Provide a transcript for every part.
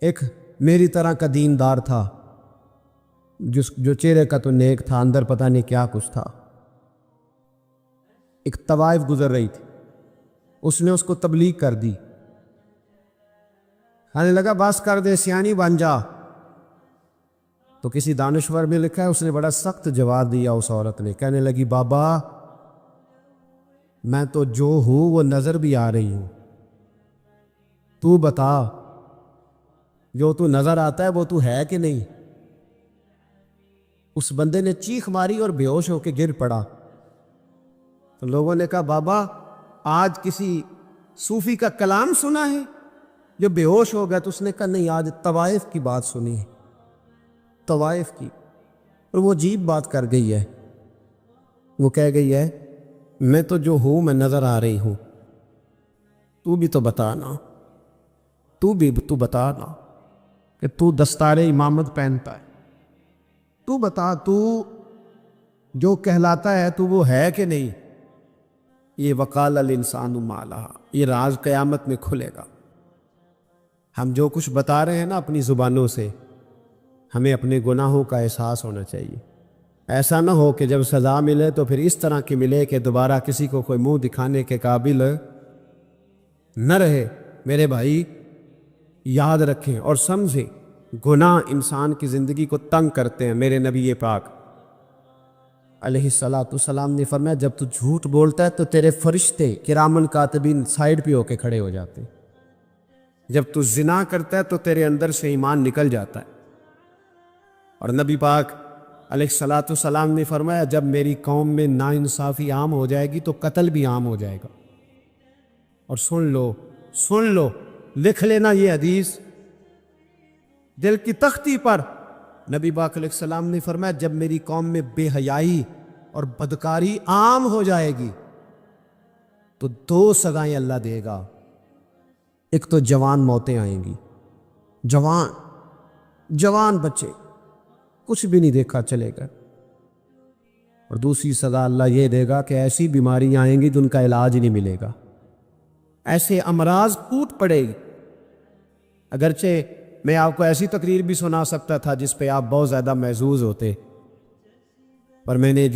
ایک میری طرح کا دیندار تھا جو چہرے کا تو نیک تھا، اندر پتہ نہیں کیا کچھ تھا۔ ایک طوائف گزر رہی تھی، اس نے اس کو تبلیغ کر دی، کہنے لگا بس کر دے، سیانی بن جا۔ تو کسی دانشور میں لکھا ہے اس نے بڑا سخت جواب دیا اس عورت نے، کہنے لگی بابا میں تو جو ہوں وہ نظر بھی آ رہی ہوں، تو بتا جو تو نظر آتا ہے وہ تو ہے کہ نہیں؟ اس بندے نے چیخ ماری اور بے ہوش ہو کے گر پڑا۔ تو لوگوں نے کہا بابا آج کسی صوفی کا کلام سنا ہے جو بے ہوش ہو گیا؟ تو اس نے کہا نہیں، آج طوائف کی بات سنی ہے، طوائف کی، اور وہ عجیب بات کر گئی ہے۔ وہ کہہ گئی ہے میں تو جو ہوں میں نظر آ رہی ہوں، تو بھی تو بتانا، تو بتانا کہ تو دستار امامت پہنتا ہے، تو بتا تو جو کہلاتا ہے تو وہ ہے کہ نہیں؟ یہ وقال الانسان ما لہا، یہ راز قیامت میں کھلے گا۔ ہم جو کچھ بتا رہے ہیں نا اپنی زبانوں سے، ہمیں اپنے گناہوں کا احساس ہونا چاہیے۔ ایسا نہ ہو کہ جب سزا ملے تو پھر اس طرح کی ملے کہ دوبارہ کسی کو کوئی منہ دکھانے کے قابل نہ رہے۔ میرے بھائی یاد رکھیں اور سمجھیں، گناہ انسان کی زندگی کو تنگ کرتے ہیں۔ میرے نبی پاک علیہ الصلاۃ والسلام نے فرمایا جب تو جھوٹ بولتا ہے تو تیرے فرشتے کرامن کاتبین سائڈ پہ ہو کے کھڑے ہو جاتے ہیں، جب تو زنا کرتا ہے تو تیرے اندر سے ایمان نکل جاتا ہے۔ اور نبی پاک علیہ الصلاۃ والسلام نے فرمایا جب میری قوم میں ناانصافی عام ہو جائے گی تو قتل بھی عام ہو جائے گا۔ اور سن لو لکھ لینا یہ حدیث دل کی تختی پر۔ نبی پاک علیہ السلام نے فرمایا جب میری قوم میں بے حیائی اور بدکاری عام ہو جائے گی تو دو سزائیں اللہ دے گا۔ ایک تو جوان موتیں آئیں گی، جوان بچے کچھ بھی نہیں دیکھا چلے گا، اور دوسری سزا اللہ یہ دے گا کہ ایسی بیماریاں آئیں گی جن کا علاج نہیں ملے گا، ایسے امراض ٹوٹ پڑے گی۔ اگرچہ میں آپ کو ایسی تقریر بھی سنا سکتا تھا جس پہ آپ بہت زیادہ محظوظ ہوتے، پر میں نے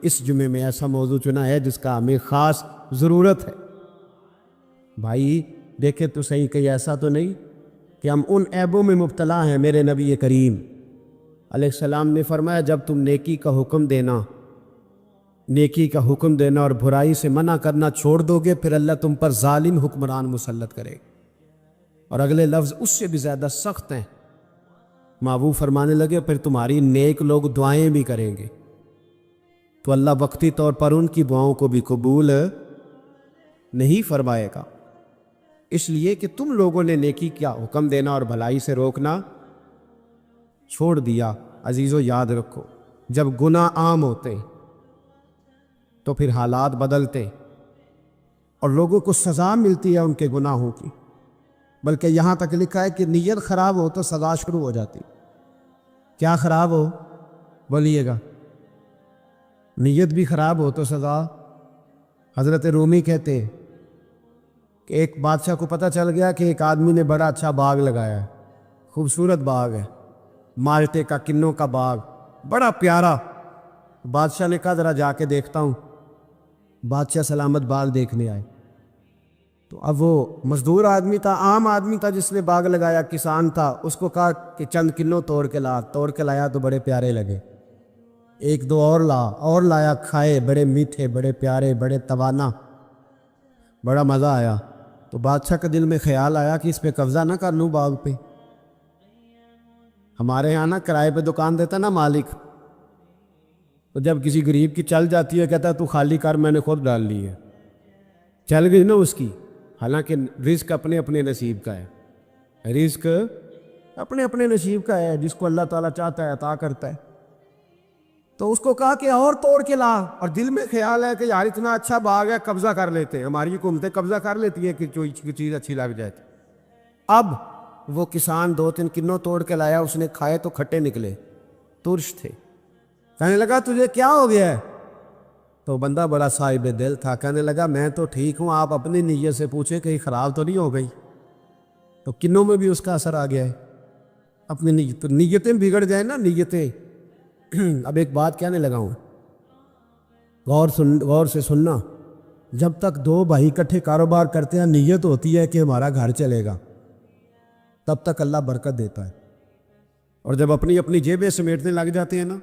اس جمعے میں ایسا موضوع چنا ہے جس کا ہمیں خاص ضرورت ہے۔ بھائی دیکھیں تو صحیح، کہیں ایسا تو نہیں کہ ہم ان عیبوں میں مبتلا ہیں۔ میرے نبی کریم علیہ السلام نے فرمایا جب تم نیکی کا حکم دینا اور برائی سے منع کرنا چھوڑ دو گے پھر اللہ تم پر ظالم حکمران مسلط کرے، اور اگلے لفظ اس سے بھی زیادہ سخت ہیں۔ محبوب فرمانے لگے پھر تمہاری نیک لوگ دعائیں بھی کریں گے تو اللہ وقتی طور پر ان کی دعاؤں کو بھی قبول نہیں فرمائے گا، اس لیے کہ تم لوگوں نے نیکی کا حکم دینا اور بھلائی سے روکنا چھوڑ دیا۔ عزیزو یاد رکھو جب گناہ عام ہوتے تو پھر حالات بدلتے اور لوگوں کو سزا ملتی ہے ان کے گناہوں کی، بلکہ یہاں تک لکھا ہے کہ نیت خراب ہو تو سزا شروع ہو جاتی۔ کیا خراب ہو بولیے گا؟ نیت بھی خراب ہو تو سزا۔ حضرت رومی کہتے کہ ایک بادشاہ کو پتہ چل گیا کہ ایک آدمی نے بڑا اچھا باغ لگایا ہے، خوبصورت باغ ہے، مالٹے کا کنوں کا باغ، بڑا پیارا۔ بادشاہ نے کہا ذرا جا کے دیکھتا ہوں۔ بادشاہ سلامت باغ دیکھنے آئے تو اب وہ مزدور آدمی تھا، عام آدمی تھا جس نے باغ لگایا، کسان تھا، اس کو کہا کہ چند کنوں توڑ کے لایا تو بڑے پیارے لگے، ایک دو اور لایا، کھائے، بڑے میٹھے، بڑے پیارے، بڑے توانا، بڑا مزہ آیا۔ تو بادشاہ کے دل میں خیال آیا کہ اس پہ قبضہ نہ کر لوں باغ پہ۔ ہمارے یہاں نا کرائے پہ دکان دیتا نا مالک، تو جب کسی غریب کی چل جاتی ہے کہتا ہے تو خالی کر، میں نے خود ڈال لی ہے، چل گئی نا اس کی۔ حالانکہ رزق اپنے اپنے نصیب کا ہے، رزق اپنے اپنے نصیب کا ہے، جس کو اللہ تعالیٰ چاہتا ہے عطا کرتا ہے۔ تو اس کو کہا کہ اور توڑ کے لا، اور دل میں خیال ہے کہ یار اتنا اچھا باغ ہے قبضہ کر لیتے ہیں، ہماری حکومتیں قبضہ کر لیتی ہیں کہ کوئی چیز اچھی لگ جائے۔ اب وہ کسان 2-3 کنوں توڑ کے لایا، اس نے کھائے تو کھٹے نکلے، ترش تھے۔ کہنے لگا تجھے کیا ہو گیا ہے؟ تو بندہ بڑا صاحب دل تھا، کہنے لگا میں تو ٹھیک ہوں، آپ اپنی نیت سے پوچھیں کہیں خراب تو نہیں ہو گئی؟ تو کنوں میں بھی اس کا اثر آ گیا ہے۔ اپنی نیتیں بگڑ جائیں نا، نیتیں. اب ایک بات کہنے لگا ہوں، غور سے سننا. جب تک دو بھائی اکٹھے کاروبار کرتے ہیں، نیت ہوتی ہے کہ ہمارا گھر چلے گا، تب تک اللہ برکت دیتا ہے. اور جب اپنی اپنی جیبیں سمیٹنے لگ جاتے ہیں نا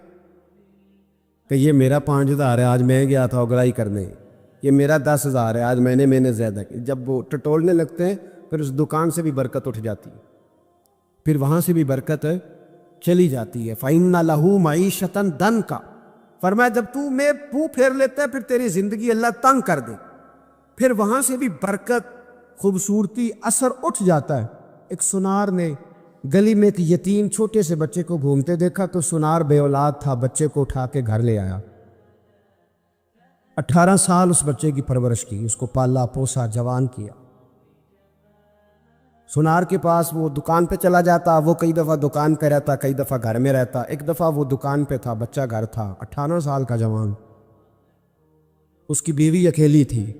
کہ یہ میرا 5,000 ہے، آج میں گیا تھا اگرائی کرنے، یہ میرا 10,000 ہے، آج میں نے زیادہ کی، جب وہ ٹٹولنے لگتے ہیں پھر اس دکان سے بھی برکت اٹھ جاتی ہے، پھر وہاں سے بھی برکت چلی جاتی ہے. فَإِنَّ لَهُ مَعِيشَةً ضَنْكَ. فرمایا جب تو میں منہ پھیر لیتا ہے پھر تیری زندگی اللہ تنگ کر دے، پھر وہاں سے بھی برکت، خوبصورتی، اثر اٹھ جاتا ہے. ایک سنار نے گلی میں ایک یتیم چھوٹے سے بچے کو گھومتے دیکھا تو سنار بے اولاد تھا، بچے کو اٹھا کے گھر لے آیا. 18 سال اس بچے کی پرورش کی، اس کو پالا پوسا، جوان کیا. سنار کے پاس وہ دکان پہ چلا جاتا، وہ کئی دفعہ دکان پہ رہتا، کئی دفعہ گھر میں رہتا. ایک دفعہ وہ دکان پہ تھا، بچہ گھر تھا، 18 سال کا جوان. اس کی بیوی اکیلی تھی.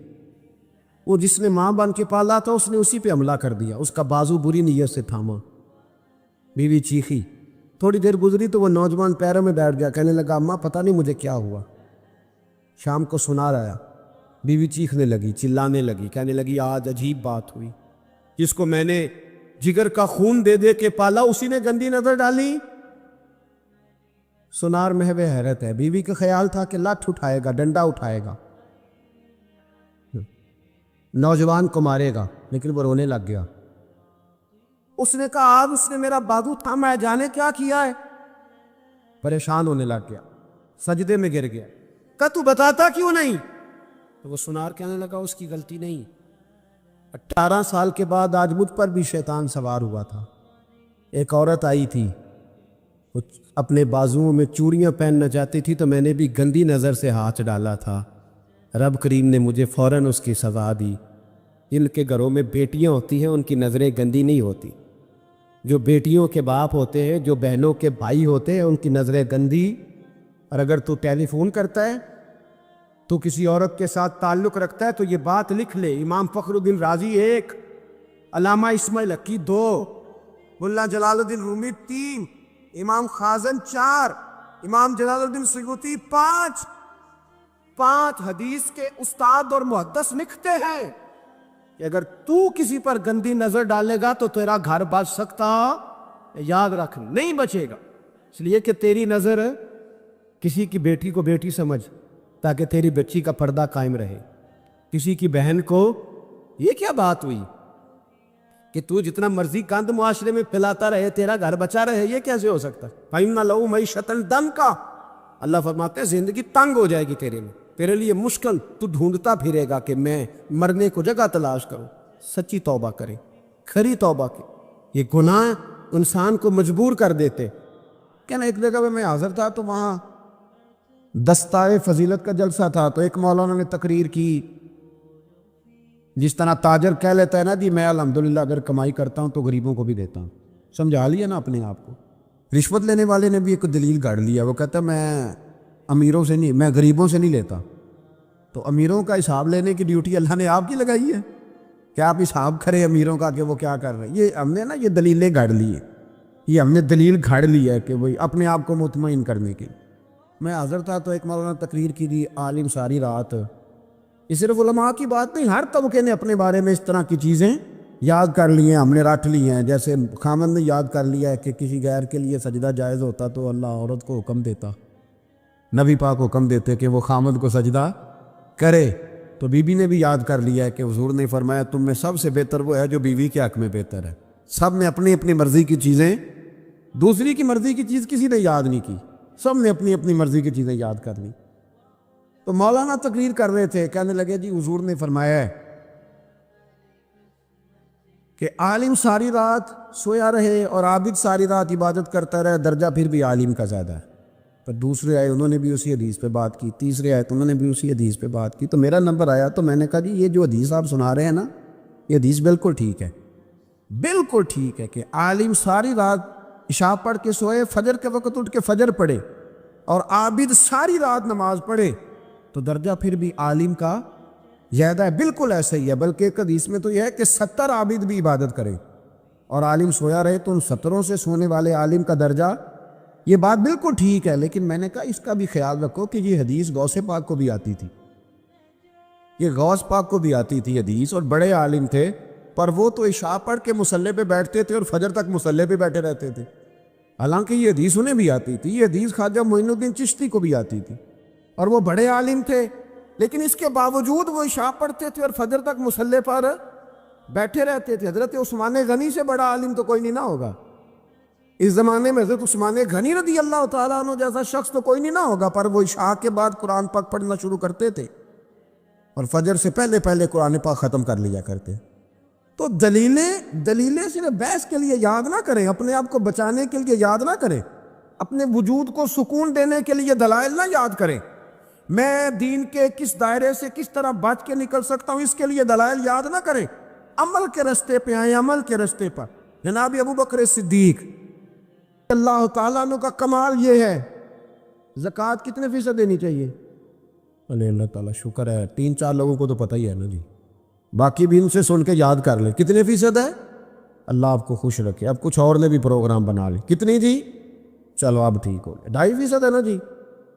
وہ جس نے ماں بن کے پالا تھا اس نے اسی پہ حملہ کر دیا، اس کا بازو بری نیت سے تھاما. بیوی چیخی. تھوڑی دیر گزری تو وہ نوجوان پیروں میں بیٹھ گیا، کہنے لگا اماں پتہ نہیں مجھے کیا ہوا. شام کو سنار آیا، بیوی چیخنے لگی، چلانے لگی، کہنے لگی آج عجیب بات ہوئی، جس کو میں نے جگر کا خون دے دے کے پالا اسی نے گندی نظر ڈالی. سنار محو حیرت ہے. بیوی کا خیال تھا کہ لاٹھ اٹھائے گا، ڈنڈا اٹھائے گا، نوجوان کو مارے گا، لیکن وہ رونے لگ گیا. اس نے کہا آج اس نے میرا بازو تھاما ہے، جانے کیا کیا ہے. پریشان ہونے لگ گیا، سجدے میں گر گیا. کہ تو بتاتا کیوں نہیں؟ تو وہ سنار کہنے لگا اس کی غلطی نہیں، 18 سال کے بعد آج مجھ پر بھی شیطان سوار ہوا تھا. ایک عورت آئی تھی، وہ اپنے بازوؤں میں چوڑیاں پہننا چاہتی تھی تو میں نے بھی گندی نظر سے ہاتھ ڈالا تھا. رب کریم نے مجھے فوراً اس کی سزا دی. جن کے گھروں میں بیٹیاں ہوتی ہیں ان کی نظریں گندی نہیں ہوتی. جو بیٹیوں کے باپ ہوتے ہیں، جو بہنوں کے بھائی ہوتے ہیں، ان کی نظریں گندی. اور اگر تو ٹیلی فون کرتا ہے تو کسی عورت کے ساتھ تعلق رکھتا ہے تو یہ بات لکھ لے، امام فخر الدین رازی 1، علامہ اسماعیل حقی 2، ملا جلال الدین رومی 3، امام خازن 4، امام جلال الدین سیوطی 5 حدیث کے استاد اور محدث لکھتے ہیں کہ اگر تو کسی پر گندی نظر ڈالے گا تو تیرا گھر بچ سکتا، یاد رکھ نہیں بچے گا. اس لیے کہ تیری نظر کسی کی بیٹی کو بیٹی سمجھ تاکہ تیری بچی کا پردہ قائم رہے. کسی کی بہن کو، یہ کیا بات ہوئی کہ تو جتنا مرضی گند معاشرے میں پھیلاتا رہے تیرا گھر بچا رہے، یہ کیسے ہو سکتا؟ فَإِنَّ لَهُ مَعِيشَةً ضَنْكَ. اللہ فرماتے ہیں زندگی تنگ ہو جائے گی تیرے میں، تیرے لیے مشکل. تو ڈھونڈتا پھرے گا کہ میں مرنے کو جگہ تلاش کروں. سچی توبہ کرے، کھری توبہ کے. یہ گناہ انسان کو مجبور کر دیتے. کہنا ایک جگہ پہ میں حاضر تھا تو وہاں دستائے فضیلت کا جلسہ تھا، تو ایک مولانا نے تقریر کی. جس طرح تاجر کہہ لیتا ہے نا جی میں الحمدللہ اگر کمائی کرتا ہوں تو غریبوں کو بھی دیتا ہوں، سمجھا لیا نا اپنے آپ کو. رشوت لینے والے نے بھی ایک دلیل گاڑ لیا، وہ کہتا ہے میں امیروں سے نہیں، میں غریبوں سے نہیں لیتا. تو امیروں کا حساب لینے کی ڈیوٹی اللہ نے آپ کی لگائی ہے کہ آپ حساب کریں امیروں کا کہ وہ کیا کر رہے ہیں. یہ ہم نے نا یہ دلیلیں گاڑ لی ہیں، یہ ہم نے دلیل گھاڑ لی ہے کہ وہی اپنے آپ کو مطمئن کرنے کی. میں حاضر تھا تو ایک مولانا تقریر کی دی، عالم ساری رات. یہ صرف علماء کی بات نہیں، ہر طبقے نے اپنے بارے میں اس طرح کی چیزیں یاد کر لی ہیں، ہم نے رٹ لی ہیں. جیسے خامد نے یاد کر لیا ہے کہ کسی غیر کے لیے سجدہ جائز ہوتا تو اللہ عورت کو حکم دیتا، نبی پاک حکم دیتے کہ وہ خامد کو سجدہ کرے. تو بی بی نے بھی یاد کر لیا ہے کہ حضور نے فرمایا تم میں سب سے بہتر وہ ہے جو بیوی کے حق میں بہتر ہے. سب نے اپنی اپنی مرضی کی چیزیں، دوسری کی مرضی کی چیز کسی نے یاد نہیں کی، سب نے اپنی اپنی مرضی کی چیزیں یاد کر لی. تو مولانا تقریر کر رہے تھے، کہنے لگے جی حضور نے فرمایا ہے کہ عالم ساری رات سویا رہے اور عابد ساری رات عبادت کرتا رہے، درجہ پھر بھی عالم کا زیادہ ہے. پر دوسرے آئے انہوں نے بھی اسی حدیث پہ بات کی، تیسرے آئے تو انہوں نے بھی اسی حدیث پہ بات کی. تو میرا نمبر آیا تو میں نے کہا جی یہ جو حدیث آپ سنا رہے ہیں نا، یہ حدیث بالکل ٹھیک ہے، بالکل ٹھیک ہے کہ عالم ساری رات عشاء پڑھ کے سوئے، فجر کے وقت اٹھ کے فجر پڑھے، اور عابد ساری رات نماز پڑھے تو درجہ پھر بھی عالم کا زیادہ ہے. بالکل ایسا ہی ہے، بلکہ ایک حدیث میں تو یہ ہے کہ 70 عابد بھی عبادت کریں اور عالم سویا رہے تو ان 17 سے سونے والے عالم کا درجہ، یہ بات بالکل ٹھیک ہے، لیکن میں نے کہا اس کا بھی خیال رکھو کہ یہ حدیث غوث پاک کو بھی آتی تھی، یہ غوث پاک کو بھی آتی تھی حدیث، اور بڑے عالم تھے، پر وہ تو عشاء پڑھ کے مصلی پہ بیٹھتے تھے اور فجر تک مصلی پہ بیٹھے رہتے تھے، حالانکہ یہ حدیث انہیں بھی آتی تھی، یہ حدیث خواجہ معین الدین چشتی کو بھی آتی تھی، اور وہ بڑے عالم تھے، لیکن اس کے باوجود وہ عشاء پڑھتے تھے اور فجر تک مصلی پر بیٹھے رہتے تھے۔ حضرت عثمان غنی سے بڑا عالم تو کوئی نہیں نہ ہوگا اس زمانے میں، حضرت عثمان غنی رضی اللہ تعالیٰ عنہ جیسا شخص تو کوئی نہیں نہ ہوگا، پر وہ عشاء کے بعد قرآن پاک پڑھنا شروع کرتے تھے اور فجر سے پہلے پہلے قرآن پاک ختم کر لیا کرتے۔ تو دلیلیں صرف بحث کے لیے یاد نہ کریں، اپنے آپ کو بچانے کے لیے یاد نہ کریں، اپنے وجود کو سکون دینے کے لیے دلائل نہ یاد کریں، میں دین کے کس دائرے سے کس طرح بچ کے نکل سکتا ہوں اس کے لیے دلائل یاد نہ کریں، عمل کے رستے پہ آئیں، عمل کے رستے پر۔ جناب ابو بکر صدیق اللہ تعالیٰ عنہ کا کمال یہ ہے، زکوٰۃ کتنے فیصد دینی چاہیے؟ اللہ تعالیٰ شکر ہے 3-4 لوگوں کو تو پتہ ہی ہے نا جی، باقی بھی ان سے سن کے یاد کر لیں کتنے فیصد ہے۔ اللہ آپ کو خوش رکھے۔ اب کچھ اور نے بھی پروگرام بنا لی، کتنی جی؟ چلو اب ٹھیک ہو گیا، 2.5% ہے نا جی۔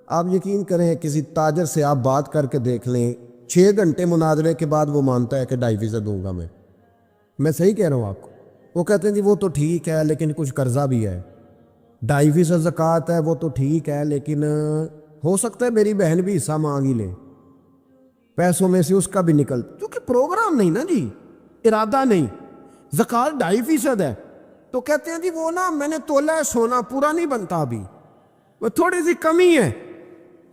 آپ یقین کریں کسی تاجر سے آپ بات کر کے دیکھ لیں، 6 گھنٹے مناظرے کے بعد وہ مانتا ہے کہ 2.5% دوں گا میں صحیح کہہ رہا ہوں آپ کو۔ وہ کہتے ہیں جی وہ تو ٹھیک ہے لیکن کچھ قرضہ بھی ہے، 2.5% زکوٰۃ ہے وہ تو ٹھیک ہے لیکن ہو سکتا ہے میری بہن بھی حصہ مانگ ہی لے، پیسوں میں سے اس کا بھی نکل، کیونکہ پروگرام نہیں نا جی، ارادہ نہیں، زکوٰۃ 2.5% ہے تو کہتے ہیں جی وہ نا میں نے تولا ہے سونا پورا نہیں بنتا ابھی، وہ تھوڑی سی کمی ہے۔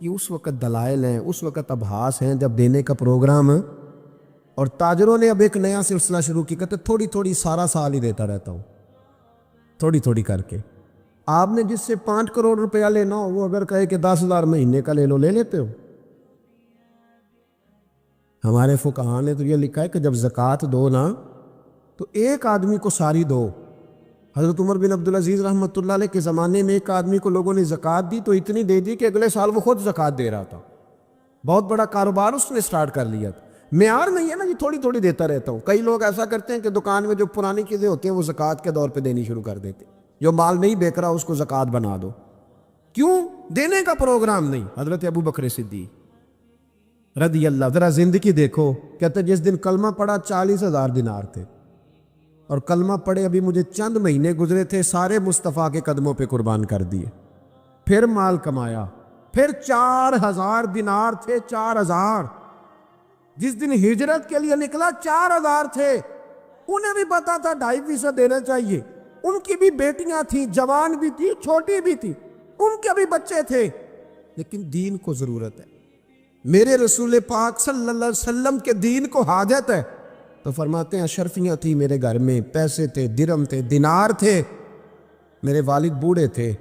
یہ اس وقت دلائل ہیں، اس وقت ابحاث ہیں جب دینے کا پروگرام، اور تاجروں نے اب ایک نیا سلسلہ شروع کی، کہتے تھوڑی تھوڑی سارا سال ہی دیتا رہتا ہوں، تھوڑی تھوڑی کر کے۔ آپ نے جس سے 5 کروڑ روپیہ لینا ہو وہ اگر کہے کہ 10,000 مہینے کا لے لو، لے لیتے ہو؟ ہمارے فقہاء نے تو یہ لکھا ہے کہ جب زکوٰۃ دو نا تو ایک آدمی کو ساری دو۔ حضرت عمر بن عبدالعزیز رحمۃ اللہ علیہ کے زمانے میں ایک آدمی کو لوگوں نے زکوٰۃ دی تو اتنی دے دی کہ اگلے سال وہ خود زکوٰۃ دے رہا تھا، بہت بڑا کاروبار اس نے سٹارٹ کر لیا تھا۔ معیار نہیں ہے نا جی تھوڑی تھوڑی دیتا رہتا ہوں، کئی لوگ ایسا کرتے ہیں کہ دکان میں جو پرانی چیزیں ہوتی ہیں وہ زکوٰۃ کے دور پہ دینی شروع کر دیتے، جو مال نہیں بیک رہا اس کو زکوٰۃ بنا دو، کیوں؟ دینے کا پروگرام نہیں۔ حضرت ابو بکر صدیق رضی اللہ، ذرا زندگی دیکھو، کہتے جس دن کلمہ پڑھا 40,000 دینار تھے، اور کلمہ پڑھے ابھی مجھے چند مہینے گزرے تھے، سارے مصطفیٰ کے قدموں پہ قربان کر دیے، پھر مال کمایا، پھر 4,000 دینار تھے، 4,000۔ جس دن ہجرت کے لیے نکلا 4,000 تھے، انہیں بھی پتا تھا 2.5% دینا چاہیے، ان کی بھی بیٹیاں تھیں، جوان بھی تھی، چھوٹی بھی تھی، ان کے بھی بچے تھے، لیکن دین کو ضرورت ہے، میرے رسول پاک صلی اللہ علیہ وسلم کے دین کو حاجت ہے، تو فرماتے ہیں اشرفیاں تھیں میرے گھر میں، پیسے تھے، درہم تھے، دینار تھے، میرے والد بوڑھے تھے،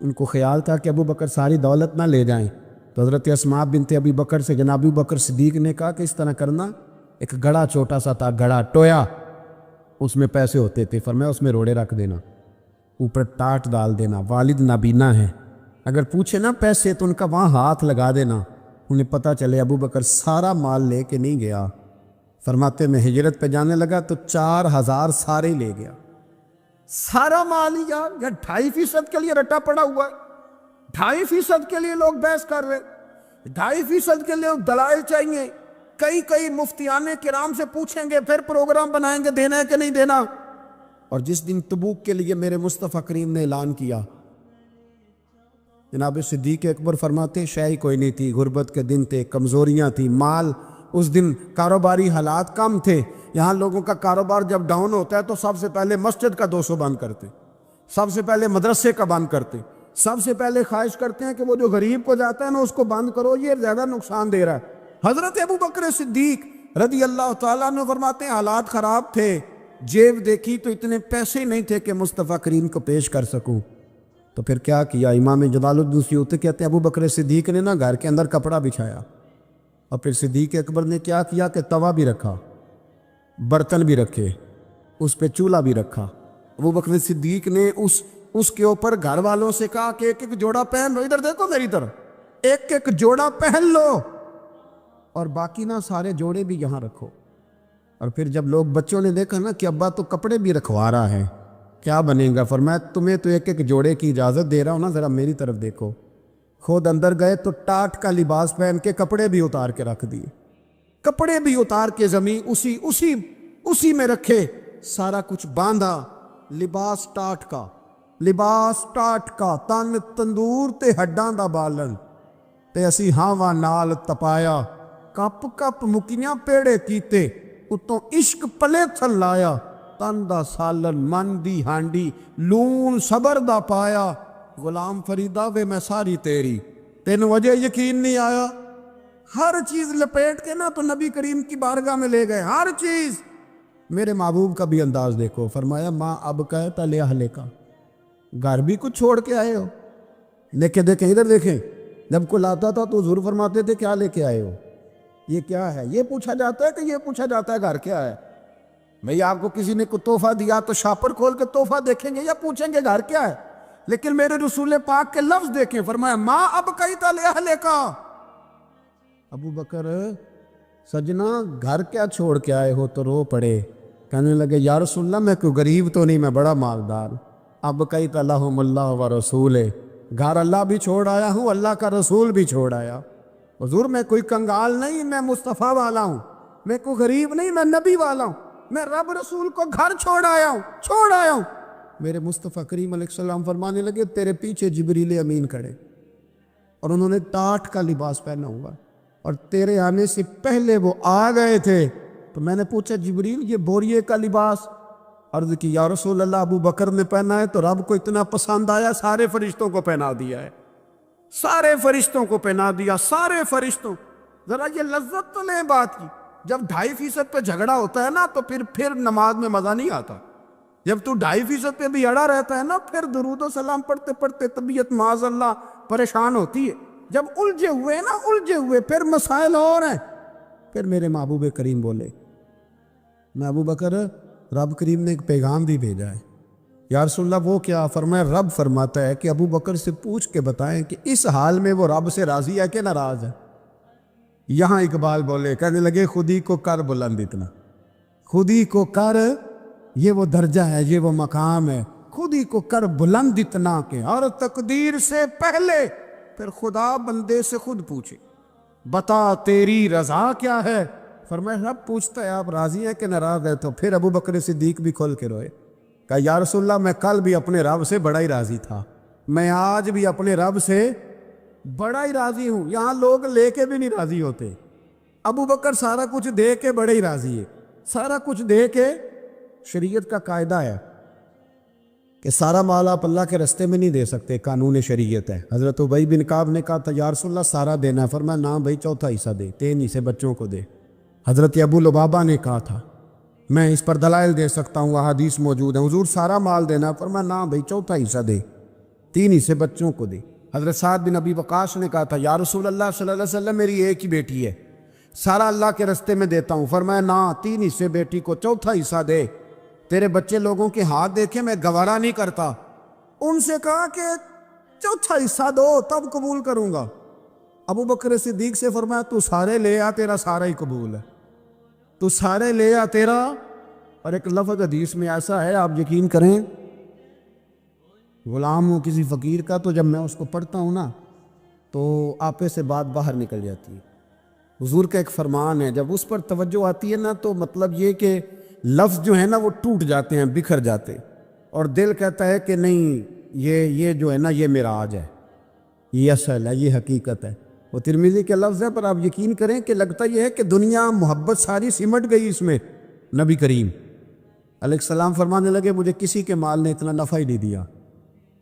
ان کو خیال تھا کہ ابو بکر ساری دولت نہ لے جائیں، تو حضرت اسماء بنت ابی بکر سے جناب ابو بکر صدیق نے کہا کہ اس طرح کرنا، ایک گڑا چھوٹا سا تھا، گڑا ٹویا، اس میں پیسے ہوتے تھے، فرمایا اس میں روڑے رکھ دینا، اوپر ٹاٹ ڈال دینا، والد نابینا ہے، اگر پوچھے نا پیسے تو ان کا وہاں ہاتھ لگا دینا، انہیں پتہ چلے ابو بکر سارا مال لے کے نہیں گیا۔ فرماتے میں ہجرت پہ جانے لگا تو 4,000 سارے لے گیا، سارا مال ہی یا 2.5% کے لیے رٹا پڑا ہوا ہے، 2.5% کے لیے لوگ بحث کر رہے، 2.5% کے لیے دلائل چاہیے، کئی مفتیان کرام سے پوچھیں گے، پھر پروگرام بنائیں گے دینا ہے کہ نہیں دینا۔ اور جس دن تبوک کے لیے میرے مصطفیٰ کریم نے اعلان کیا، جناب صدیق اکبر فرماتے شے ہی کوئی نہیں تھی، غربت کے دن تھے، کمزوریاں تھیں، مال اس دن کاروباری حالات کم تھے، یہاں لوگوں کا کاروبار جب ڈاؤن ہوتا ہے تو سب سے پہلے مسجد کا 200 بند کرتے، سب سے پہلے مدرسے کا بند کرتے، سب سے پہلے خواہش کرتے ہیں کہ وہ جو غریب کو جاتا ہے نا اس کو بند کرو، یہ زیادہ نقصان دے رہا ہے۔ حضرت ابو بکر صدیق رضی اللہ تعالیٰ عنہ فرماتے ہیں حالات خراب تھے، جیب دیکھی تو اتنے پیسے ہی نہیں تھے کہ مصطفیٰ کریم کو پیش کر سکوں، تو پھر کیا کیا؟ امام جلال الدین سیوطی کہتے ہیں ابو بکر صدیق نے نا گھر کے اندر کپڑا بچھایا، اور پھر صدیق اکبر نے کیا کیا کہ توا بھی رکھا، برتن بھی رکھے، اس پہ چولہا بھی رکھا۔ ابو بکر صدیق نے اس کے اوپر گھر والوں سے کہا کہ ایک ایک جوڑا پہن لو، ادھر دیکھو میری طرف، ایک ایک جوڑا پہن لو، اور باقی نہ سارے جوڑے بھی یہاں رکھو۔ اور پھر جب لوگ بچوں نے دیکھا نا کہ ابا تو کپڑے بھی رکھوا رہا ہے، کیا بنے گا، فرمایا تمہیں تو ایک ایک جوڑے کی اجازت دے رہا ہوں نا، ذرا میری طرف دیکھو۔ خود اندر گئے تو ٹاٹ کا لباس پہن کے کپڑے بھی اتار کے رکھ دیے، کپڑے بھی اتار کے زمین اسی میں رکھے، سارا کچھ باندھا، لباس ٹاٹ کا تن تندور تے ہڈاں دا بالن تے اسی ہاواں نال تپایا، کپ کپ مکیاں پیڑے کیتے، اتوں عشق پلے تھل لایا، تن دا سالن من دی ہانڈی لون صبر دا پایا، غلام فریدا وے میں ساری تیری، تین وجہ یقین نہیں آیا، ہر چیز لپیٹ کے نا تو نبی کریم کی بارگاہ میں لے گئے، ہر چیز۔ میرے محبوب کا بھی انداز دیکھو، فرمایا ماں اب کہتا لے اہلے کا، گھر بھی کچھ چھوڑ کے آئے ہو، دیکھیں ادھر دیکھیں، جب کوئی لاتا تھا تو حضور فرماتے تھے کیا لے کے آئے ہو، یہ کیا ہے، یہ پوچھا جاتا ہے کہ یہ پوچھا جاتا ہے گھر کیا ہے؟ بھئی آپ کو کسی نے کوئی تحفہ دیا تو شاپر کھول کے تحفہ دیکھیں گے یا پوچھیں گے گھر کیا ہے؟ لیکن میرے رسول پاک کے لفظ دیکھیں، فرمایا ماں اب کہتا لے اہلے کا۔ ابو بکر سجنا گھر کیا چھوڑ کے آئے ہو؟ تو رو پڑے، کہنے لگے یا رسول اللہ میں کوئی غریب تو نہیں، میں بڑا مالدار۔ اب کہتا لہم اللہ و رسول، گھر اللہ بھی چھوڑ آیا ہوں، اللہ کا رسول بھی چھوڑ آیا۔ حضور میں کوئی کنگال نہیں، میں مصطفیٰ والا ہوں، میں کوئی غریب نہیں، میں نبی والا ہوں، میں رب رسول کو گھر چھوڑ آیا ہوں۔ میرے مصطفیٰ کریم علیہ السلام فرمانے لگے تیرے پیچھے جبریل امین کھڑے، اور انہوں نے ٹاٹ کا لباس پہنا ہوا، اور تیرے آنے سے پہلے وہ آ گئے تھے۔ تو میں نے پوچھا جبریل یہ بوریے کا لباس؟ عرض کی یا رسول اللہ ابو بکر نے پہنا ہے تو رب کو اتنا پسند آیا سارے فرشتوں کو پہنا دیا ہے، سارے فرشتوں کو پہنا دیا، سارے فرشتوں۔ ذرا یہ لذت تو لیں بات کی، جب 2.5% پہ جھگڑا ہوتا ہے نا تو پھر نماز میں مزہ نہیں آتا، جب تو 2.5% پہ بھی اڑا رہتا ہے نا پھر درود و سلام پڑھتے پڑھتے طبیعت معاذ اللہ پریشان ہوتی ہے، جب الجھے ہوئے پھر مسائل اور ہیں۔ پھر میرے محبوب کریم بولے میں ابو بکر رب کریم نے ایک پیغام بھی بھیجا ہے۔ یا رسول اللہ وہ کیا؟ فرمایا رب فرماتا ہے کہ ابو بکر سے پوچھ کے بتائیں کہ اس حال میں وہ رب سے راضی ہے کہ ناراض ہے۔ یہاں اقبال بولے، کہنے لگے خودی کو کر بلند اتنا، خودی کو کر، یہ وہ درجہ ہے، یہ وہ مقام ہے، خودی کو کر بلند اتنا کہ اور تقدیر سے پہلے پھر خدا بندے سے خود پوچھے بتا تیری رضا کیا ہے۔ فرمایا رب پوچھتا ہے آپ راضی ہیں کہ ناراض ہے؟ تو پھر ابو بکر صدیق بھی کھول کے روئے، کہا یا رسول اللہ میں کل بھی اپنے رب سے بڑا ہی راضی تھا، میں آج بھی اپنے رب سے بڑا ہی راضی ہوں۔ یہاں لوگ لے کے بھی نہیں راضی ہوتے، ابو بکر سارا کچھ دے کے بڑے ہی راضی ہے، سارا کچھ دے کے۔ شریعت کا قاعدہ ہے کہ سارا مال آپ اللہ کے رستے میں نہیں دے سکتے، قانون شریعت ہے۔ حضرت ابی بن کعب نے کہا تھا یا رسول اللہ سارا دینا ہے، فرمایا نہ بھائی چوتھا حصہ دے، 3 حصے بچوں کو دے۔ حضرت ابو لبابہ نے کہا تھا میں اس پر دلائل دے سکتا ہوں، احادیث موجود ہیں، حضور سارا مال دینا ہے، فرمایا نہ بھائی چوتھا حصہ دے، 3 حصے بچوں کو دے۔ حضرت سعد بن ابی وقاص نے کہا تھا یا رسول اللہ صلی اللہ علیہ وسلم میری ایک ہی بیٹی ہے، سارا اللہ کے رستے میں دیتا ہوں، فرمایا نہ 3 حصے بیٹی کو، چوتھا حصہ دے، تیرے بچے لوگوں کے ہاتھ دیکھے میں گوارا نہیں کرتا۔ ان سے کہا کہ چوتھا حصہ دو تب قبول کروں گا۔ ابو بکر صدیق سے فرمایا تو سارے لے آ، تیرا سارا ہی قبول ہے، تو سارے لے آ تیرا۔ اور ایک لفظ حدیث میں ایسا ہے آپ یقین کریں، غلام ہوں کسی فقیر کا تو جب میں اس کو پڑھتا ہوں نا تو آپے سے بات باہر نکل جاتی ہے۔ حضور کا ایک فرمان ہے جب اس پر توجہ آتی ہے نا تو مطلب یہ کہ لفظ جو ہے نا وہ ٹوٹ جاتے ہیں، بکھر جاتے، اور دل کہتا ہے کہ نہیں یہ جو ہے نا یہ معراج ہے، یہ اصل ہے، یہ حقیقت ہے۔ وہ ترمذی کے لفظ ہے پر آپ یقین کریں کہ لگتا یہ ہے کہ دنیا محبت ساری سمٹ گئی اس میں۔ نبی کریم علیہ السلام فرمانے لگے مجھے کسی کے مال نے اتنا نفع ہی نہیں دیا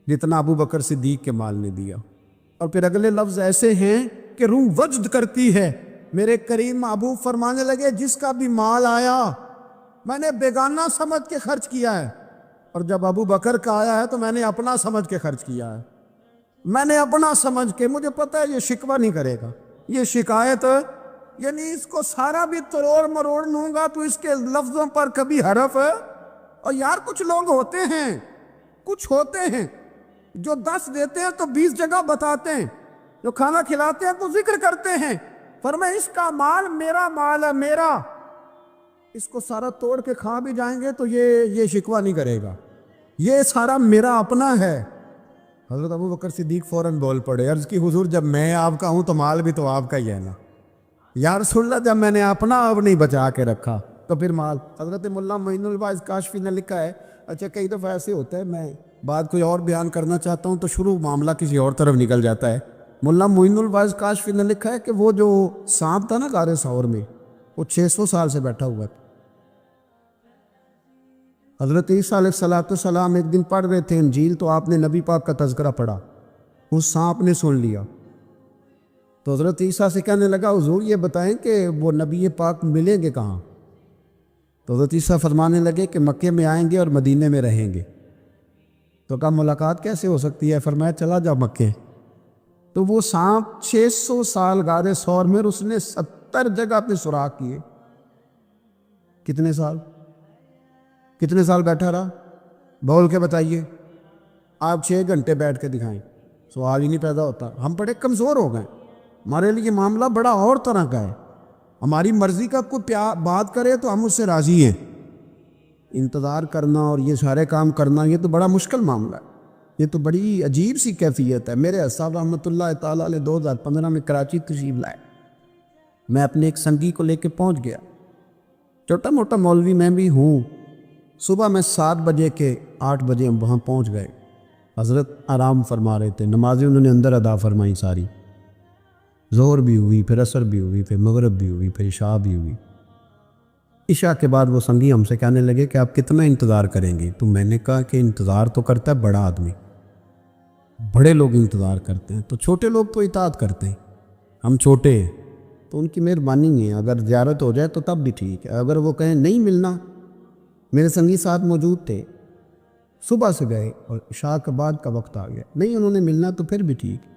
جتنا ابو بکر صدیق کے مال نے دیا۔ اور پھر اگلے لفظ ایسے ہیں کہ روح وجد کرتی ہے۔ میرے کریم محبوب فرمانے لگے جس کا بھی مال آیا میں نے بیگانہ سمجھ کے خرچ کیا ہے، اور جب ابو بکر کا آیا ہے تو میں نے اپنا سمجھ کے خرچ کیا ہے، میں نے اپنا سمجھ کے، مجھے پتہ ہے یہ شکوہ نہیں کرے گا، یہ شکایت یعنی اس کو سارا بھی تروڑ مروڑ لوں گا تو اس کے لفظوں پر کبھی حرف ہے۔ اور یار کچھ لوگ ہوتے ہیں جو 10 دیتے ہیں تو 20 جگہ بتاتے ہیں، جو کھانا کھلاتے ہیں تو ذکر کرتے ہیں، فرمایا اس کا مال میرا مال ہے، میرا اس کو سارا توڑ کے کھا بھی جائیں گے تو یہ شکوہ نہیں کرے گا، یہ سارا میرا اپنا ہے۔ حضرت ابو بکر صدیق فوراً بول پڑے، عرض کی حضور جب میں آپ کا ہوں تو مال بھی تو آپ کا ہی ہے نا۔ یا رسول اللہ جب میں نے اپنا اب نہیں بچا کے رکھا تو پھر مال۔ حضرت مولانا معین الواعظ کاشفی نے لکھا ہے، اچھا کئی دفعہ ایسے ہوتا ہے میں بات کوئی اور بیان کرنا چاہتا ہوں تو شروع معاملہ کسی اور طرف نکل جاتا ہے۔ مولانا معین الواعظ کاشفی نے لکھا ہے کہ وہ جو سانپ تھا نا غار ثور میں، وہ 600 سال سے بیٹھا ہوا تھا۔ حضرت عیسیٰ علیہ السلام ایک دن پڑھ رہے تھے انجیل، تو آپ نے نبی پاک کا تذکرہ پڑھا، اس سانپ نے سن لیا، تو حضرت عیسیٰ سے کہنے لگا حضور یہ بتائیں کہ وہ نبی پاک ملیں گے کہاں؟ تو حضرت عیسیٰ فرمانے لگے کہ مکے میں آئیں گے اور مدینے میں رہیں گے۔ تو کہا ملاقات کیسے ہو سکتی ہے؟ فرمایا چلا جا مکے۔ تو وہ سانپ 600 سال غار ثور میں، اس نے 70 جگہ پہ سوراخ کیے۔ کتنے سال بیٹھا رہا؟ بول کے بتائیے۔ آپ 6 گھنٹے بیٹھ کے دکھائیں، سوال ہی نہیں پیدا ہوتا۔ ہم بڑے کمزور ہو گئے، ہمارے لیے معاملہ بڑا اور طرح کا ہے۔ ہماری مرضی کا کوئی بات کرے تو ہم اس سے راضی ہیں۔ انتظار کرنا اور یہ سارے کام کرنا، یہ تو بڑا مشکل معاملہ ہے، یہ تو بڑی عجیب سی کیفیت ہے۔ میرے صاحب رحمۃ اللہ تعالیٰ علیہ 2015 میں کراچی تشریف لائے، میں اپنے ایک سنگی کو لے کے پہنچ گیا، چھوٹا موٹا مولوی میں بھی ہوں۔ صبح میں 7 بجے کے 8 بجے ہم وہاں پہنچ گئے، حضرت آرام فرما رہے تھے، نمازیں انہوں نے اندر ادا فرمائی ساری، ظہر بھی ہوئی، پھر عصر بھی ہوئی، پھر مغرب بھی ہوئی، پھر عشاء بھی ہوئی۔ عشاء کے بعد وہ سنگی ہم سے کہنے لگے کہ آپ کتنا انتظار کریں گے؟ تو میں نے کہا کہ انتظار تو کرتا ہے بڑا آدمی، بڑے لوگ انتظار کرتے ہیں، تو چھوٹے لوگ تو اطاعت کرتے ہیں، ہم چھوٹے ہیں تو ان کی مہربانی ہے، اگر زیارت ہو جائے تو تب بھی ٹھیک ہے، اگر وہ کہیں نہیں ملنا۔ میرے سنگی ساتھ موجود تھے، صبح سے گئے اور عشاء کے بعد کا وقت آ گیا، نہیں انہوں نے ملنا تو پھر بھی ٹھیک،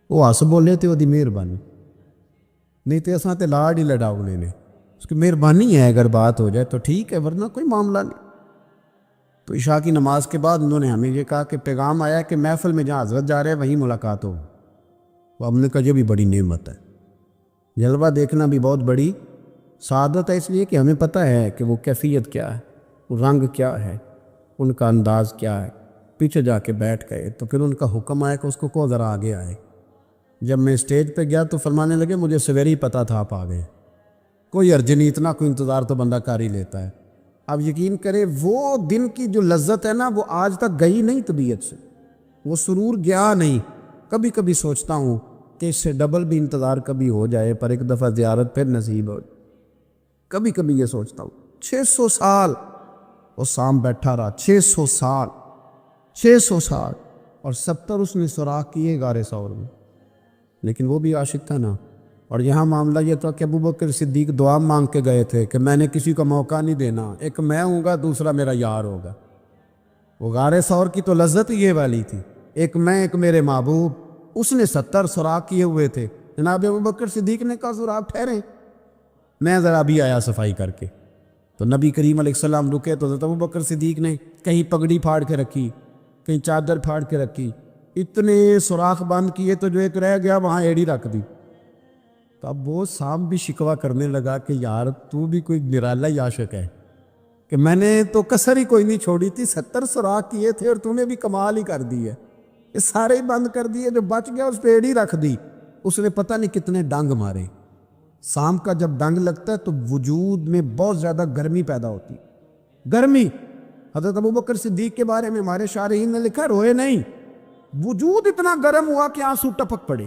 وہ ہس بولے تھے، وہ دی مہربانی نہیں تو اساں تے لاڈ ہی لڑاؤنے نے، اس کی مہربانی ہے، اگر بات ہو جائے تو ٹھیک ہے ورنہ کوئی معاملہ نہیں۔ تو عشاء کی نماز کے بعد انہوں نے ہمیں یہ کہا کہ پیغام آیا کہ محفل میں جہاں حضرت جا رہے ہیں وہیں ملاقات ہو۔ وہ ہم نے کہا یہ بھی بڑی نعمت ہے، جلوہ دیکھنا بھی بہت بڑی سعادت ہے، اس لیے کہ ہمیں پتہ ہے کہ وہ کیفیت کیا ہے، وہ رنگ کیا ہے، ان کا انداز کیا ہے۔ پیچھے جا کے بیٹھ گئے تو پھر ان کا حکم آیا کہ اس کو ذرا آگے آئے۔ جب میں اسٹیج پہ گیا تو فرمانے لگے مجھے سویرے ہی پتہ تھا آپ آ گئے، کوئی عرض نہیں، اتنا کوئی انتظار تو بندہ کر ہی لیتا ہے۔ آپ یقین کریں وہ دن کی جو لذت ہے نا وہ آج تک گئی نہیں طبیعت سے، وہ سرور گیا نہیں۔ کبھی کبھی سوچتا ہوں کہ اس سے ڈبل بھی انتظار کبھی ہو جائے، پر ایک دفعہ زیارت پھر نصیب ہو۔ کبھی کبھی یہ سوچتا ہوں 600 سال وہ سام بیٹھا رہا، 600 سال اور 70 اس نے سوراخ کیے غار ثور میں، لیکن وہ بھی عاشق تھا نا۔ اور یہاں معاملہ یہ تھا کہ ابو بکر صدیق دعا مانگ کے گئے تھے کہ میں نے کسی کو موقع نہیں دینا، ایک میں ہوں گا دوسرا میرا یار ہوگا۔ وہ غار ثور کی تو لذت یہ والی تھی، ایک میں ایک میرے محبوب۔ اس نے 70 سوراخ کیے ہوئے تھے، جناب ابو بکر صدیق نے کہا سوراخ ٹھہریں، میں ذرا بھی آیا صفائی کر کے۔ تو نبی کریم علیہ السلام رکے تو حضرت ابو بکر صدیق نے کہیں پگڑی پھاڑ کے رکھی، کہیں چادر پھاڑ کے رکھی، اتنے سوراخ بند کیے تو جو ایک رہ گیا وہاں ایڑی رکھ دی۔ تو اب وہ سانپ بھی شکوہ کرنے لگا کہ یار تو بھی کوئی نرالا ہی عاشق ہے کہ میں نے تو کسر ہی کوئی نہیں چھوڑی تھی، 70 سوراخ کیے تھے اور تو نے بھی کمال ہی کر دی ہے، یہ سارے ہی بند کر دیے، جو بچ گیا اس پہ ایڑی رکھ دی۔ اس نے پتہ نہیں کتنے ڈنگ مارے۔ سانپ کا جب ڈنگ لگتا ہے تو وجود میں بہت زیادہ گرمی پیدا ہوتی، گرمی۔ حضرت ابو بکر صدیق کے بارے میں ہمارے شارحین نے لکھا روئے نہیں، وجود اتنا گرم ہوا کہ آنسو ٹپک پڑے۔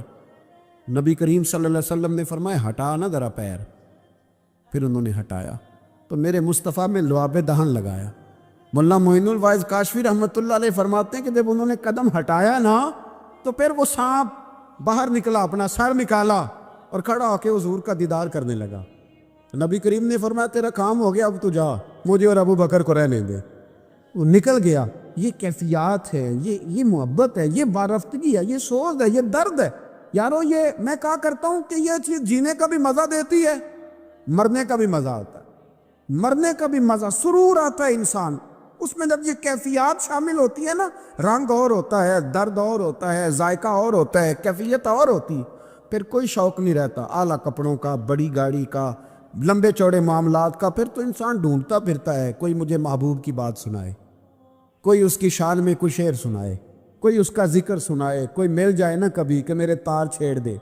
نبی کریم صلی اللہ علیہ وسلم نے فرمایا ہٹا نہ ذرا پیر، پھر انہوں نے ہٹایا تو میرے مصطفیٰ میں لعاب دہن لگایا۔ مولانا معین الواعظ کاشفی رحمۃ اللہ علیہ فرماتے ہیں کہ جب انہوں نے قدم ہٹایا نا تو پھر وہ سانپ باہر نکلا، اپنا سر نکالا اور کھڑا ہو کے حضور کا دیدار کرنے لگا۔ نبی کریم نے فرمایا تیرا کام ہو گیا، اب تو جا، مجھے اور ابو بکر کو رہنے دے۔ وہ نکل گیا۔ یہ کیفیات ہے، یہ محبت ہے، یہ وارفتگی ہے، یہ سوز ہے، یہ درد ہے۔ یارو یہ میں کہا کرتا ہوں کہ یہ چیز جینے کا بھی مزہ دیتی ہے، مرنے کا بھی مزہ آتا ہے، مرنے کا بھی مزہ، سرور آتا ہے انسان اس میں جب یہ کیفیات شامل ہوتی ہے نا، رنگ اور ہوتا ہے، درد اور ہوتا ہے، ذائقہ اور ہوتا ہے، کیفیت اور ہوتی ہے، پھر کوئی شوق نہیں رہتا اعلیٰ کپڑوں کا، بڑی گاڑی کا، لمبے چوڑے معاملات کا، پھر تو انسان ڈھونڈتا پھرتا ہے کوئی مجھے محبوب کی بات سنائے، کوئی اس کی شان میں کوئی شعر سنائے، کوئی اس کا ذکر سنائے، کوئی مل جائے نا کبھی کہ میرے تار چھیڑ دے،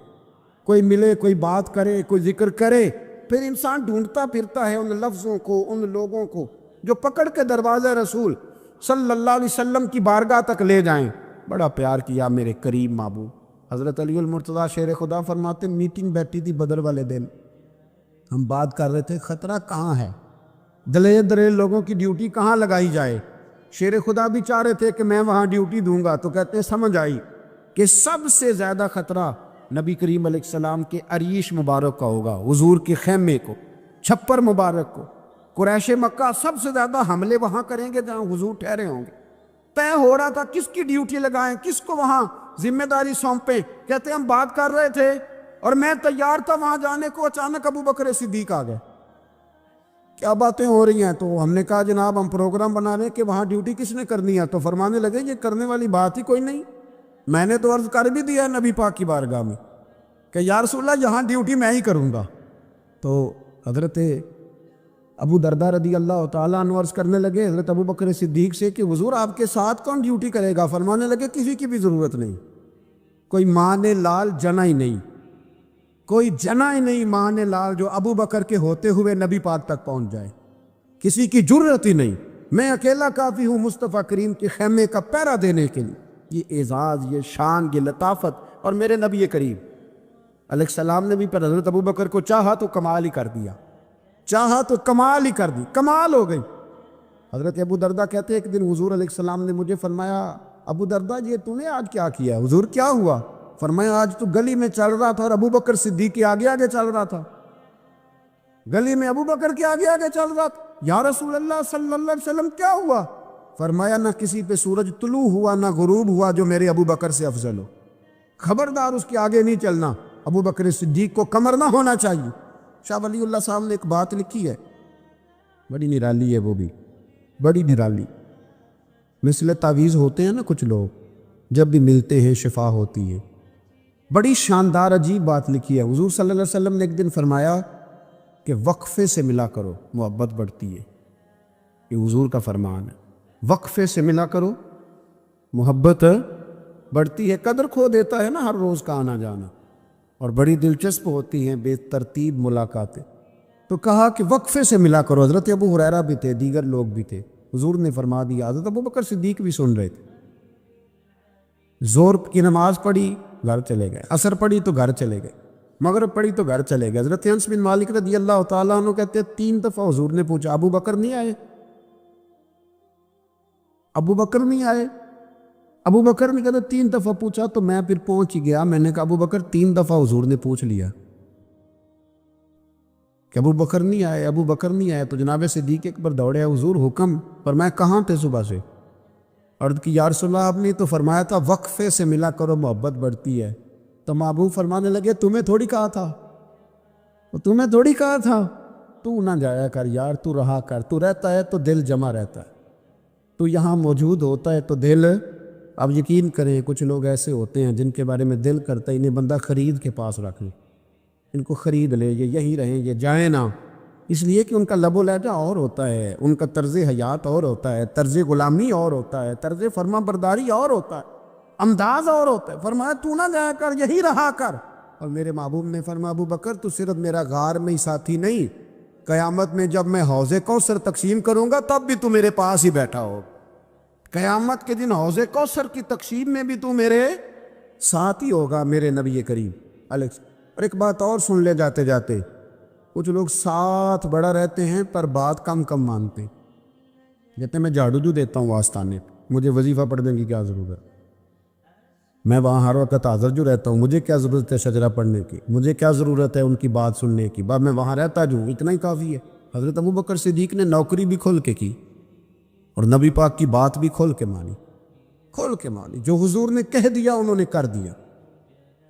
کوئی ملے، کوئی بات کرے، کوئی ذکر کرے، پھر انسان ڈھونڈتا پھرتا ہے ان لفظوں کو، ان لوگوں کو جو پکڑ کے دروازہ رسول صلی اللہ علیہ وسلم کی بارگاہ تک لے جائیں۔ بڑا پیار کیا میرے قریب محبوب۔ حضرت علی المرتضیٰ شیر خدا فرماتے میٹنگ بیٹھی تھی بدر والے دن، ہم بات کر رہے تھے خطرہ کہاں ہے، دلیر دلیر لوگوں کی ڈیوٹی کہاں لگائی جائے۔ شیر خدا بھی چاہ رہے تھے کہ میں وہاں ڈیوٹی دوں گا، تو کہتے ہیں سمجھ آئی کہ سب سے زیادہ خطرہ نبی کریم علیہ السلام کے عریش مبارک کا ہوگا، حضور کے خیمے کو، چھپر مبارک کو۔ قریش مکہ سب سے زیادہ حملے وہاں کریں گے جہاں حضور ٹھہرے ہوں گے۔ طے ہو رہا تھا کس کی ڈیوٹی لگائیں، کس کو وہاں ذمہ داری سونپیں۔ کہتے ہم بات کر رہے تھے اور میں تیار تھا وہاں جانے کو، اچانک ابو بکر صدیق آ گئے۔ کیا باتیں ہو رہی ہیں؟ تو ہم نے کہا جناب ہم پروگرام بنا رہے ہیں کہ وہاں ڈیوٹی کس نے کرنی ہے، تو فرمانے لگے یہ کرنے والی بات ہی کوئی نہیں، میں نے تو عرض کر بھی دیا ہے نبی پاک کی بارگاہ میں کہ یا رسول اللہ یہاں ڈیوٹی میں ہی کروں گا۔ تو حضرت ابو دردہ رضی اللہ تعالیٰ عنہ عرض کرنے لگے حضرت ابو بکر صدیق سے کہ حضور آپ کے ساتھ کون ڈیوٹی کرے گا؟ فرمانے لگے کسی کی بھی ضرورت نہیں، کوئی ماں نے لال جنا ہی نہیں، کوئی جنا ہی نہیں ماں نے لال جو ابو بکر کے ہوتے ہوئے نبی پاک تک پہنچ جائے، کسی کی جرت ہی نہیں، میں اکیلا کافی ہوں مصطفیٰ کریم کے خیمے کا پہرا دینے کے لیے۔ یہ اعزاز، یہ شان، یہ لطافت، اور میرے نبی کریم علیہ السلام نے بھی پر حضرت ابو بکر کو چاہا تو کمال ہی کر دیا، چاہا تو کمال ہی کر دی، کمال ہو گئی۔ حضرت ابو دردہ کہتے ہیں ایک دن حضور علیہ السلام نے مجھے فرمایا ابو دردہ یہ تو نے آج کیا کیا ہے؟ حضور کیا ہوا؟ فرمایا آج تو گلی میں چل رہا تھا اور ابو بکر صدیق کے آگے آگے چل رہا تھا، گلی میں ابو بکر کے آگے آگے چل رہا تھا۔ یا رسول اللہ صلی اللہ علیہ وسلم کیا ہوا؟ فرمایا نہ کسی پہ سورج طلوع ہوا نہ غروب ہوا جو میرے ابو بکر سے افضل ہو، خبردار اس کے آگے نہیں چلنا، ابو بکر صدیق کو کمر نہ ہونا چاہیے۔ شاہ ولی اللہ صاحب نے ایک بات لکھی ہے، بڑی نرالی ہے، وہ بھی بڑی نرالی، مثل تعویذ ہوتے ہیں نا کچھ لوگ، جب بھی ملتے ہیں شفا ہوتی ہے۔ بڑی شاندار عجیب بات لکھی ہے۔ حضور صلی اللہ علیہ وسلم نے ایک دن فرمایا کہ وقفے سے ملا کرو محبت بڑھتی ہے، یہ حضور کا فرمان ہے، وقفے سے ملا کرو محبت بڑھتی ہے۔ قدر کھو دیتا ہے نا ہر روز کا آنا جانا، اور بڑی دلچسپ ہوتی ہیں بے ترتیب ملاقاتیں۔ تو کہا کہ وقفے سے ملا کرو۔ حضرت ابو ہریرہ بھی تھے، دیگر لوگ بھی تھے، حضور نے فرما دیا۔ حضرت ابو بکر صدیق بھی سن رہے تھے۔ زور کی نماز پڑھی گھر چلے گئے، عصر پڑھی تو گھر چلے گئے، مغرب پڑھی تو گھر چلے گئے۔ حضرت انس بن مالک رضی اللہ تعالیٰ عنہ کہتے ہیں 3 دفعہ حضور نے پوچھا ابو بکر نہیں آئے، ابو بکر نہیں آئے، ابو بکر نے کہتے 3 دفعہ پوچھا تو میں پھر پہنچ ہی گیا، میں نے کہا ابو بکر 3 دفعہ حضور نے پوچھ لیا کہ ابو بکر نہیں آئے، ابو بکر نہیں آئے۔ تو جناب صدیق اکبر دوڑے حضور حکم، پر میں کہاں تھے صبح سے؟ عرض کی یا رسول اللہ آپ نے تو فرمایا تھا وقفے سے ملا کرو محبت بڑھتی ہے۔ تو محبوب فرمانے لگے تمہیں تھوڑی کہا تھا، تمہیں تھوڑی کہا تھا، تو نہ جایا کر یار، تو رہا کر، تو رہتا ہے تو دل جمع رہتا ہے، تو یہاں موجود ہوتا ہے تو دل، اب یقین کریں کچھ لوگ ایسے ہوتے ہیں جن کے بارے میں دل کرتا ہے انہیں بندہ خرید کے پاس رکھ لے، ان کو خرید لے، یہ یہی رہیں، یہ جائیں نہ، اس لیے کہ ان کا لب و لہجہ اور ہوتا ہے، ان کا طرز حیات اور ہوتا ہے، طرز غلامی اور ہوتا ہے، طرز فرما برداری اور ہوتا ہے، انداز اور ہوتا ہے۔ فرمایا تو نہ جایا کر، یہی رہا کر۔ اور میرے محبوب نے فرمایا ابو بکر تو صرف میرا غار میں ہی ساتھی نہیں، قیامت میں جب میں حوض کوثر تقسیم کروں گا تب بھی تو میرے پاس ہی بیٹھا ہو، قیامت کے دن حوض کوثر کی تقسیم میں بھی تو میرے ساتھ ہی ہوگا میرے نبی کریم علیہ۔ اور ایک بات اور سن لے جاتے جاتے، کچھ لوگ ساتھ بڑا رہتے ہیں پر بات کم کم مانتے ہیں، کہتے ہیں میں جھاڑو جو دیتا ہوں آستانے پہ، مجھے وظیفہ پڑھنے کی کیا ضرورت ہے، میں وہاں ہر وقت حاضر جو رہتا ہوں، مجھے کیا ضرورت ہے شجرہ پڑھنے کی، مجھے کیا ضرورت ہے ان کی بات سننے کی، میں وہاں رہتا جو ہوں اتنا ہی کافی ہے۔ حضرت ابو بکر صدیق نے نوکری بھی کھول کے کی اور نبی پاک کی بات بھی کھول کے مانی، کھول کے مانی، جو حضور نے کہہ دیا انہوں نے کر دیا۔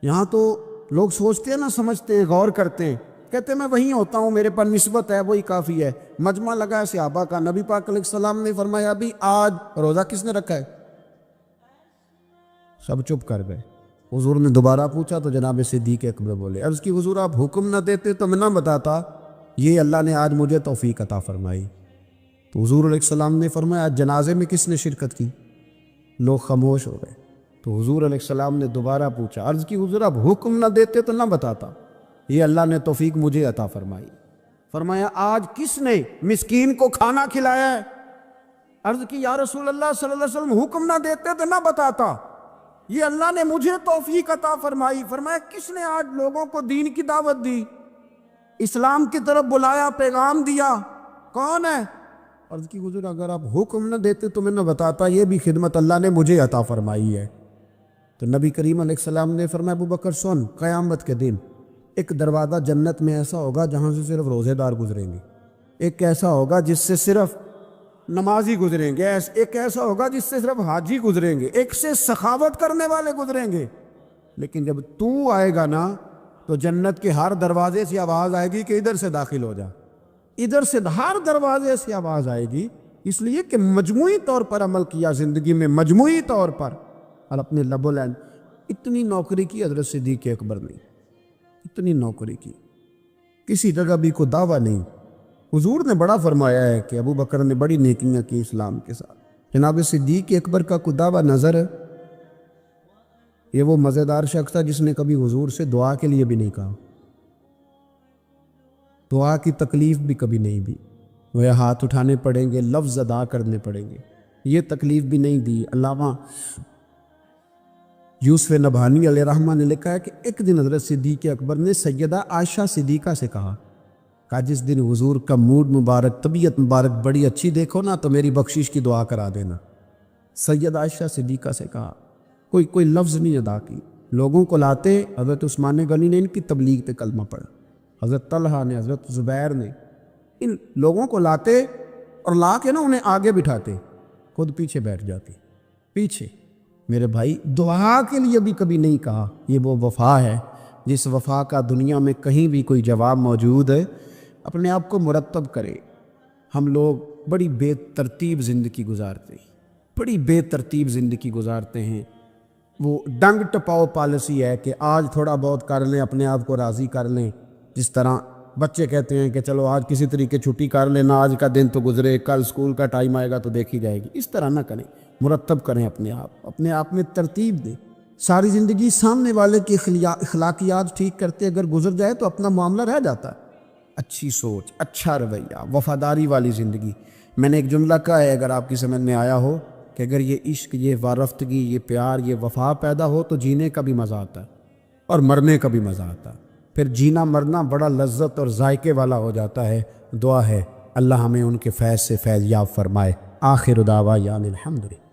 یہاں تو لوگ سوچتے ہیں نہ سمجھتے ہیں، غور کرتے ہیں، کہتے ہیں میں وہیں ہوتا ہوں، میرے پر نسبت ہے وہی کافی ہے۔ مجمع لگا ہے صحابہ کا، نبی پاک علیہ السلام نے فرمایا ابھی آج روزہ کس نے رکھا ہے؟ سب چپ کر گئے۔ حضور نے دوبارہ پوچھا تو جناب صدیق اکبر بولے، عرض کی حضور آپ حکم نہ دیتے تو میں نہ بتاتا یہ اللہ نے آج مجھے توفیق عطا فرمائی۔ تو حضور علیہ السلام نے فرمایا آج جنازے میں کس نے شرکت کی؟ لوگ خاموش ہو گئے۔ تو حضور علیہ السلام نے دوبارہ پوچھا، عرض کی حضور اب حکم نہ دیتے تو نہ بتاتا، یہ اللہ نے توفیق مجھے عطا فرمائی۔ فرمایا آج کس نے مسکین کو کھانا کھلایا ہے؟ عرض کی یا رسول اللہ صلی اللہ علیہ وسلم حکم نہ دیتے تو نہ بتاتا، یہ اللہ نے مجھے توفیق عطا فرمائی۔ فرمایا کس نے آج لوگوں کو دین کی دعوت دی، اسلام کی طرف بلایا، پیغام دیا، کون ہے؟ عرض کی حضور اگر آپ حکم نہ دیتے تو میں نہ بتاتا، یہ بھی خدمت اللہ نے مجھے عطا فرمائی ہے۔ تو نبی کریم علیہ السلام نے فرمایا ابو بکر سن، قیامت کے دن ایک دروازہ جنت میں ایسا ہوگا جہاں سے صرف روزے دار گزریں گے، ایک ایسا ہوگا جس سے صرف نمازی گزریں گے، ایک ایسا ہوگا جس سے صرف حاجی گزریں گے، ایک سے سخاوت کرنے والے گزریں گے۔ لیکن جب تو آئے گا نا تو جنت کے ہر دروازے سے آواز آئے گی کہ ادھر سے داخل ہو جا، ادھر سے ہر دروازے سے آواز آئے گی، اس لیے کہ مجموعی طور پر عمل کیا زندگی میں، مجموعی طور پر، اور اپنے لب و لعن۔ اتنی نوکری کی حضرت صدیق اکبر نے، اتنی نوکری کی، کسی جگہ بھی کوئی دعویٰ نہیں۔ حضور نے بڑا فرمایا ہے کہ ابو بکر نے بڑی نیکیاں کی اسلام کے ساتھ، جناب صدیق اکبر کا کوئی دعویٰ نظر ہے؟ یہ وہ مزیدار شخص تھا جس نے کبھی حضور سے دعا کے لیے بھی نہیں کہا، دعا کی تکلیف بھی کبھی نہیں دی، وہ ہاتھ اٹھانے پڑیں گے، لفظ ادا کرنے پڑیں گے، یہ تکلیف بھی نہیں دی۔ علامہ یوسف نبہانی علیہ رحمہ نے لکھا ہے کہ ایک دن حضرت صدیق اکبر نے سیدہ عائشہ صدیقہ سے کہا جس دن حضور کا موڈ مبارک، طبیعت مبارک بڑی اچھی دیکھو نا تو میری بخشش کی دعا کرا دینا۔ سیدہ عائشہ صدیقہ سے کہا، کوئی لفظ نہیں ادا کی۔ لوگوں کو لاتے، حضرت عثمان غنی نے ان کی تبلیغ پہ کلمہ پڑھا، حضرت طلحہ نے، حضرت زبیر نے، ان لوگوں کو لاتے اور لا کے نا انہیں آگے بٹھاتے، خود پیچھے بیٹھ جاتی، پیچھے۔ میرے بھائی دعا کے لیے بھی کبھی نہیں کہا، یہ وہ وفا ہے جس وفا کا دنیا میں کہیں بھی کوئی جواب موجود ہے۔ اپنے آپ کو مرتب کرے۔ ہم لوگ بڑی بے ترتیب زندگی گزارتے ہیں، بڑی بے ترتیب زندگی گزارتے ہیں۔ وہ ڈنگ ٹپاؤ پالیسی ہے کہ آج تھوڑا بہت کر لیں، اپنے آپ کو راضی کر لیں۔ جس طرح بچے کہتے ہیں کہ چلو آج کسی طریقے چھٹی کر لیں، نہ آج کا دن تو گزرے، کل اسکول کا ٹائم آئے گا تو دیکھی جائے گی۔ اس طرح نہ کریں، مرتب کریں اپنے آپ میں ترتیب دیں۔ ساری زندگی سامنے والے کی اخلاقیات ٹھیک کرتے اگر گزر جائے تو اپنا معاملہ رہ جاتا ہے۔ اچھی سوچ، اچھا رویہ، وفاداری والی زندگی۔ میں نے ایک جملہ کہا ہے، اگر آپ کی سمجھ میں آیا ہو، کہ اگر یہ عشق، یہ وارفتگی، یہ پیار، یہ وفا پیدا ہو تو جینے کا بھی مزہ آتا ہے اور مرنے کا بھی مزہ آتا ہے۔ پھر جینا مرنا بڑا لذت اور ذائقے والا ہو جاتا ہے۔ دعا ہے اللہ ہمیں ان کے فیض سے فیض یاب فرمائے۔ آخر دعوانا الحمدللہ۔